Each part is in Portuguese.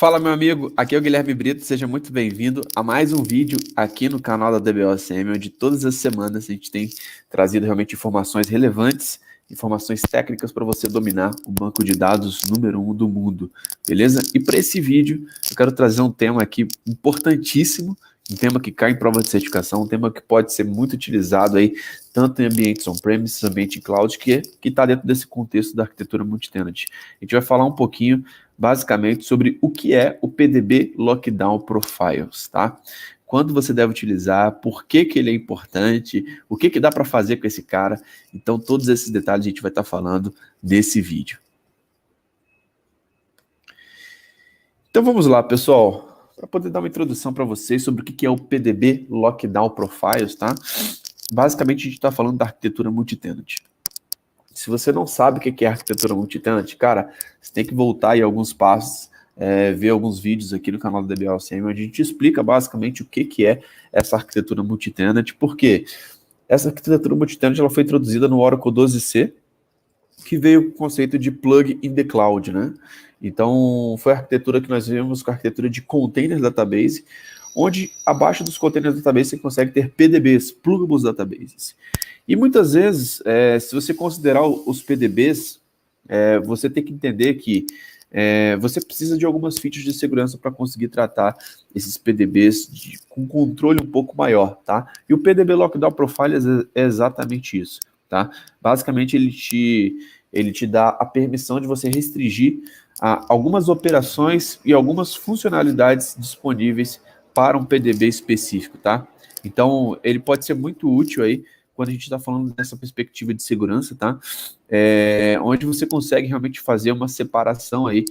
Fala, meu amigo, aqui é o Guilherme Brito, seja muito bem-vindo a mais um vídeo aqui no canal da DBOCM, onde todas as semanas a gente tem trazido realmente informações relevantes, informações técnicas para você dominar o banco de dados número 1 do mundo, beleza? E para esse vídeo eu quero trazer um tema aqui importantíssimo, um tema que cai em prova de certificação, um tema que pode ser muito utilizado aí, tanto em ambientes on-premise, ambiente em cloud, que está dentro desse contexto da arquitetura multitenant. A gente vai falar um pouquinho basicamente sobre o que é o PDB Lockdown Profiles, tá? Quando você deve utilizar, por que ele é importante, o que dá para fazer com esse cara. Então, todos esses detalhes a gente vai estar falando nesse vídeo. Então, vamos lá, pessoal, para poder dar uma introdução para vocês sobre o que é o PDB Lockdown Profiles, tá? Basicamente, a gente está falando da arquitetura multitenant. Se você não sabe o que é arquitetura multitenant, cara, você tem que voltar aí alguns passos, ver alguns vídeos aqui no canal do DBOCM, onde a gente explica basicamente o que é essa arquitetura multitenant, porque essa arquitetura multitenant ela foi introduzida no Oracle 12c, que veio com o conceito de plug in the cloud, né? Então, foi a arquitetura que nós vimos com a arquitetura de container database, onde abaixo dos containers database você consegue ter PDBs, plugables databases. E muitas vezes, se você considerar os PDBs, você tem que entender que você precisa de algumas features de segurança para conseguir tratar esses PDBs com controle um pouco maior, tá? E o PDB Lockdown Profiles é exatamente isso, tá? Basicamente, ele te dá a permissão de você restringir algumas operações e algumas funcionalidades disponíveis para um PDB específico, tá? Então, ele pode ser muito útil aí quando a gente está falando dessa perspectiva de segurança, tá? Onde você consegue realmente fazer uma separação aí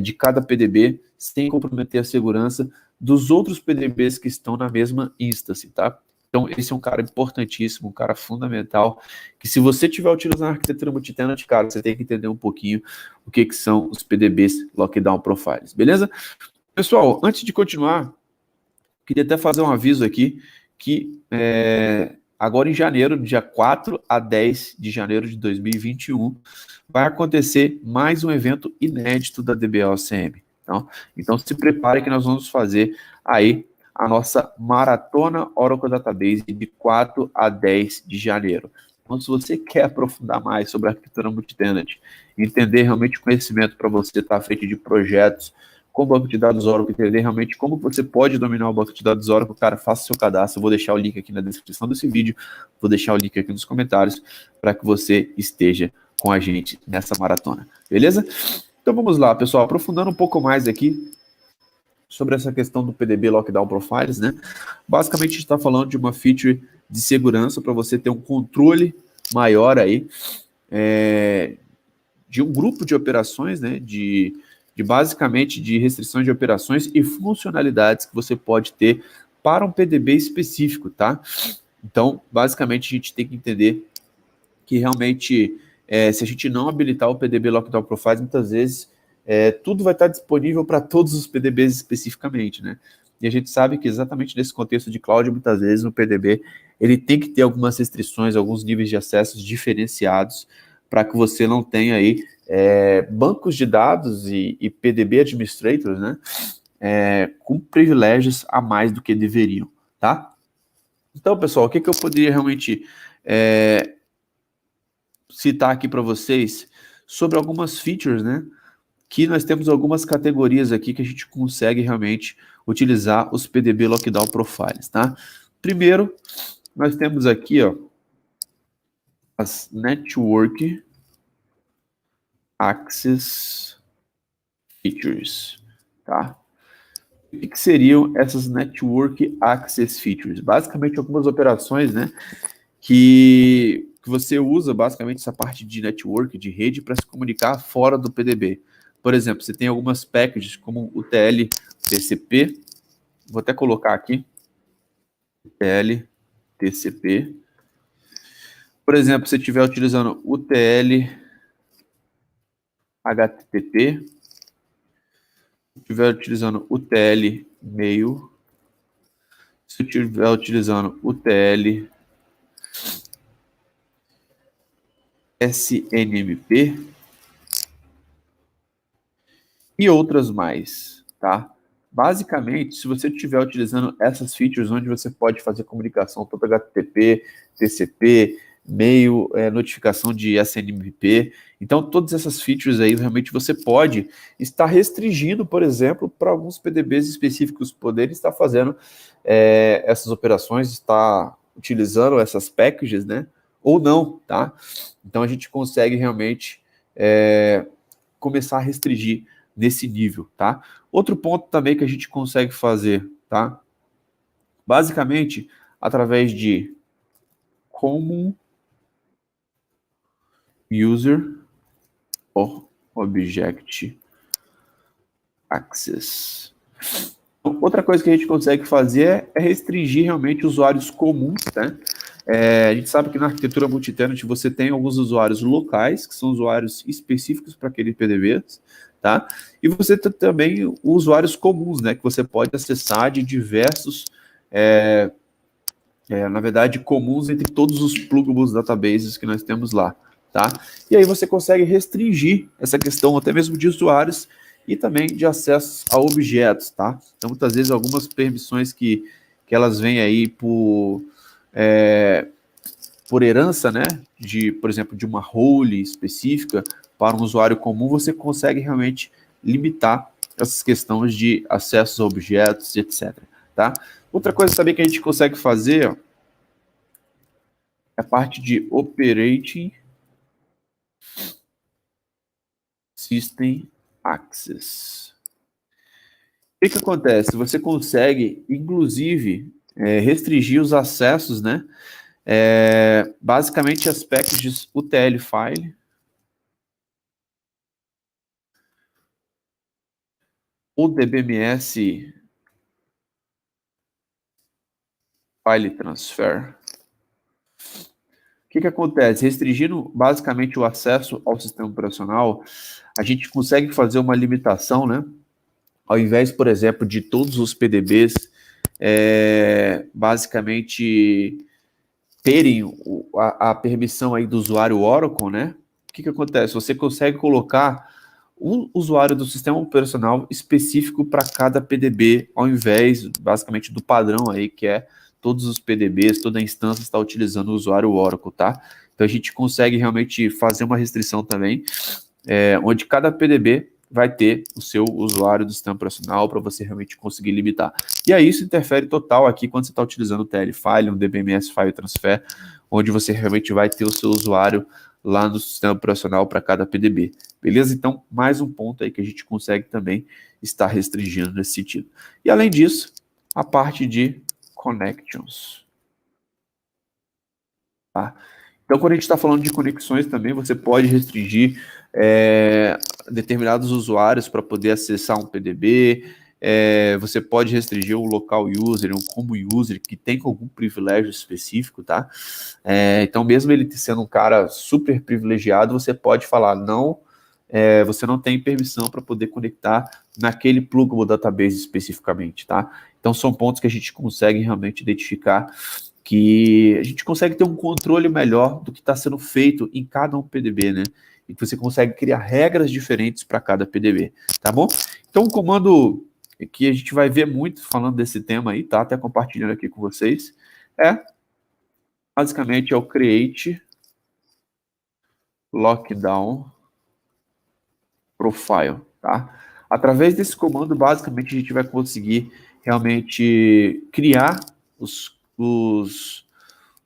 de cada PDB sem comprometer a segurança dos outros PDBs que estão na mesma instância, tá? Então, esse é um cara importantíssimo, um cara fundamental, que se você estiver utilizando a arquitetura multitenant, cara, você tem que entender um pouquinho o que são os PDBs Lockdown Profiles, beleza? Pessoal, antes de continuar, queria até fazer um aviso aqui, que agora em janeiro, dia 4 a 10 de janeiro de 2021, vai acontecer mais um evento inédito da DBOCM. Então se prepare que nós vamos fazer aí a nossa Maratona Oracle Database de 4 a 10 de janeiro. Então, se você quer aprofundar mais sobre a arquitetura multitenant, entender realmente o conhecimento para você estar à frente de projetos com o banco de dados Oracle, entender realmente como você pode dominar o banco de dados Oracle, cara, faça seu cadastro. Eu vou deixar o link aqui na descrição desse vídeo, vou deixar o link aqui nos comentários para que você esteja com a gente nessa maratona, beleza? Então vamos lá, pessoal, aprofundando um pouco mais aqui sobre essa questão do PDB Lockdown Profiles, né? Basicamente, a gente está falando de uma feature de segurança para você ter um controle maior aí de um grupo de operações, né? Basicamente de restrições de operações e funcionalidades que você pode ter para um PDB específico, tá? Então, basicamente, a gente tem que entender que realmente, se a gente não habilitar o PDB Lockdown Profiles, muitas vezes tudo vai estar disponível para todos os PDBs especificamente, né? E a gente sabe que exatamente nesse contexto de cloud, muitas vezes o PDB ele tem que ter algumas restrições, alguns níveis de acessos diferenciados para que você não tenha aí bancos de dados e PDB administrators, né? Com privilégios a mais do que deveriam, tá? Então, pessoal, o que eu poderia realmente citar aqui para vocês sobre algumas features, né? Que nós temos algumas categorias aqui que a gente consegue realmente utilizar os PDB Lockdown Profiles, tá? Primeiro, nós temos aqui, ó, as Network Access Features, tá? O que seriam essas Network Access Features? Basicamente, algumas operações, né, que você usa, basicamente, essa parte de network, de rede, para se comunicar fora do PDB. Por exemplo, você tem algumas packages, como o TL TCP, vou até colocar aqui, TL TCP. Por exemplo, se estiver utilizando o TL HTTP, se estiver utilizando o TL Mail, se estiver utilizando o TL SNMP e outras mais, tá? Basicamente, se você estiver utilizando essas features onde você pode fazer comunicação tanto HTTP, TCP, e-mail, notificação de SNMP, então todas essas features aí realmente você pode estar restringindo, por exemplo, para alguns PDBs específicos poderem estar fazendo essas operações, estar utilizando essas packages, né? Ou não, tá? Então a gente consegue realmente começar a restringir nesse nível, tá? Outro ponto também que a gente consegue fazer, tá? Basicamente, através de Common User or Object Access. Outra coisa que a gente consegue fazer é restringir realmente usuários comuns, né? A gente sabe que na arquitetura multi-tenant você tem alguns usuários locais, que são usuários específicos para aquele PDB, tá? E você tem também usuários comuns, né? Que você pode acessar de diversos, na verdade, comuns entre todos os plugables databases que nós temos lá, tá? E aí você consegue restringir essa questão até mesmo de usuários e também de acesso a objetos, tá? Então, muitas vezes, algumas permissões que elas vêm aí por herança, né? Por exemplo, de uma role específica para um usuário comum, você consegue realmente limitar essas questões de acesso a objetos, etc, tá? Outra coisa também que a gente consegue fazer, ó, é a parte de Operating System Access. O que acontece? Você consegue, inclusive, restringir os acessos, né? Basicamente, as packages UTL file, o DBMS file transfer. O que acontece? Restringindo basicamente o acesso ao sistema operacional, a gente consegue fazer uma limitação, né? Ao invés, por exemplo, de todos os PDBs basicamente terem a permissão aí do usuário Oracle, né? O que acontece? Você consegue colocar um usuário do sistema operacional específico para cada PDB, ao invés, basicamente, do padrão aí, que é todos os PDBs, toda a instância está utilizando o usuário Oracle, tá? Então a gente consegue realmente fazer uma restrição também, onde cada PDB vai ter o seu usuário do sistema operacional para você realmente conseguir limitar. E aí isso interfere total aqui quando você está utilizando o TL File, um DBMS File Transfer, onde você realmente vai ter o seu usuário lá no sistema operacional para cada PDB. Beleza? Então, mais um ponto aí que a gente consegue também estar restringindo nesse sentido. E além disso, a parte de connections. Tá? Então, quando a gente está falando de conexões também, você pode restringir determinados usuários para poder acessar um PDB, você pode restringir um local user, um common user que tem algum privilégio específico, tá? Então, mesmo ele sendo um cara super privilegiado, você pode falar, não, você não tem permissão para poder conectar naquele plugable database especificamente, tá? Então, são pontos que a gente consegue realmente identificar que a gente consegue ter um controle melhor do que está sendo feito em cada um PDB, né? E que você consegue criar regras diferentes para cada PDB, tá bom? Então, um comando que a gente vai ver muito falando desse tema aí, tá? Até compartilhando aqui com vocês, basicamente, é o create lockdown profile, tá? Através desse comando, basicamente, a gente vai conseguir realmente criar os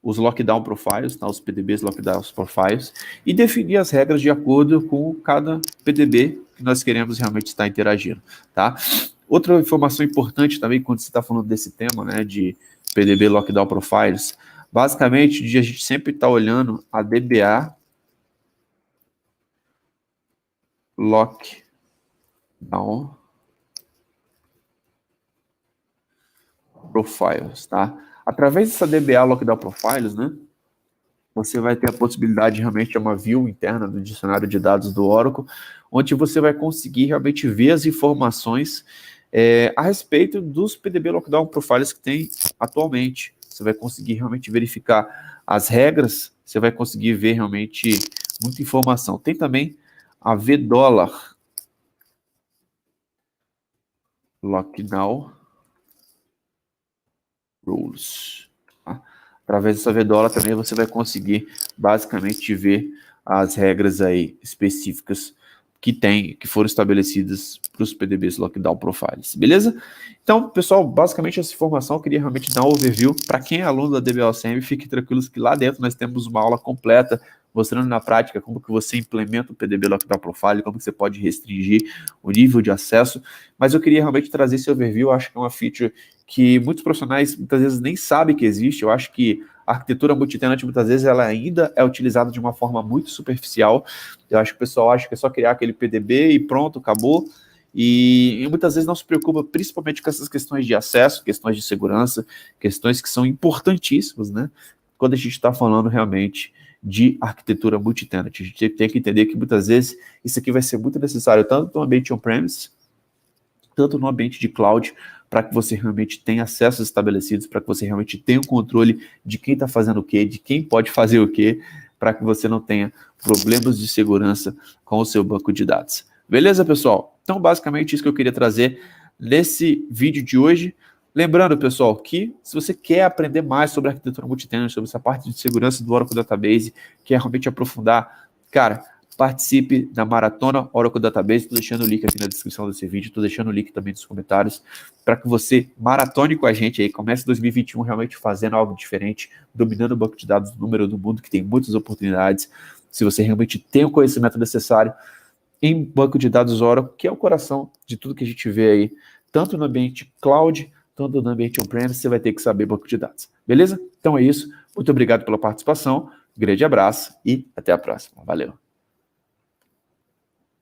lockdown profiles, tá? Os PDBs lockdown profiles, e definir as regras de acordo com cada PDB que nós queremos realmente estar interagindo, tá? Outra informação importante também, quando você está falando desse tema, né, de PDB lockdown profiles, basicamente, a gente sempre está olhando a DBA lockdown profiles, tá? Através dessa DBA lockdown profiles, né, você vai ter a possibilidade de realmente uma view interna do dicionário de dados do Oracle, onde você vai conseguir realmente ver as informações a respeito dos PDB Lockdown Profiles que tem atualmente. Você vai conseguir realmente verificar as regras, você vai conseguir ver realmente muita informação. Tem também a VDollar Lockdown Rules. Tá? Através dessa VDOLA também você vai conseguir basicamente ver as regras aí específicas que foram estabelecidas para os PDBs Lockdown Profiles, beleza? Então, pessoal, basicamente essa informação eu queria realmente dar um overview. Para quem é aluno da DBLCM, fiquem tranquilos que lá dentro nós temos uma aula completa mostrando na prática como que você implementa o PDB Lockdown Profile, como que você pode restringir o nível de acesso, mas eu queria realmente trazer esse overview. Eu acho que é uma feature que muitos profissionais muitas vezes nem sabem que existe. Eu acho que a arquitetura multitenant muitas vezes ela ainda é utilizada de uma forma muito superficial. Eu acho que o pessoal acha que é só criar aquele PDB e pronto, acabou. E muitas vezes não se preocupa principalmente com essas questões de acesso, questões de segurança, questões que são importantíssimas, né? Quando a gente está falando realmente de arquitetura multitenant. A gente tem que entender que muitas vezes isso aqui vai ser muito necessário, tanto no ambiente on-premise, tanto no ambiente de cloud, para que você realmente tenha acessos estabelecidos, para que você realmente tenha o controle de quem está fazendo o quê, de quem pode fazer o quê, para que você não tenha problemas de segurança com o seu banco de dados. Beleza, pessoal? Então, basicamente, isso que eu queria trazer nesse vídeo de hoje. Lembrando, pessoal, que se você quer aprender mais sobre arquitetura multitenant, sobre essa parte de segurança do Oracle Database, quer realmente aprofundar, cara, participe da Maratona Oracle Database. Estou deixando o link aqui na descrição desse vídeo, estou deixando o link também nos comentários, para que você maratone com a gente aí, comece 2021 realmente fazendo algo diferente, dominando o banco de dados do número do mundo, que tem muitas oportunidades. Se você realmente tem o conhecimento necessário em banco de dados Oracle, que é o coração de tudo que a gente vê aí, tanto no ambiente cloud, tanto no ambiente on-premise, você vai ter que saber banco de dados. Beleza? Então é isso. Muito obrigado pela participação. Grande abraço e até a próxima. Valeu.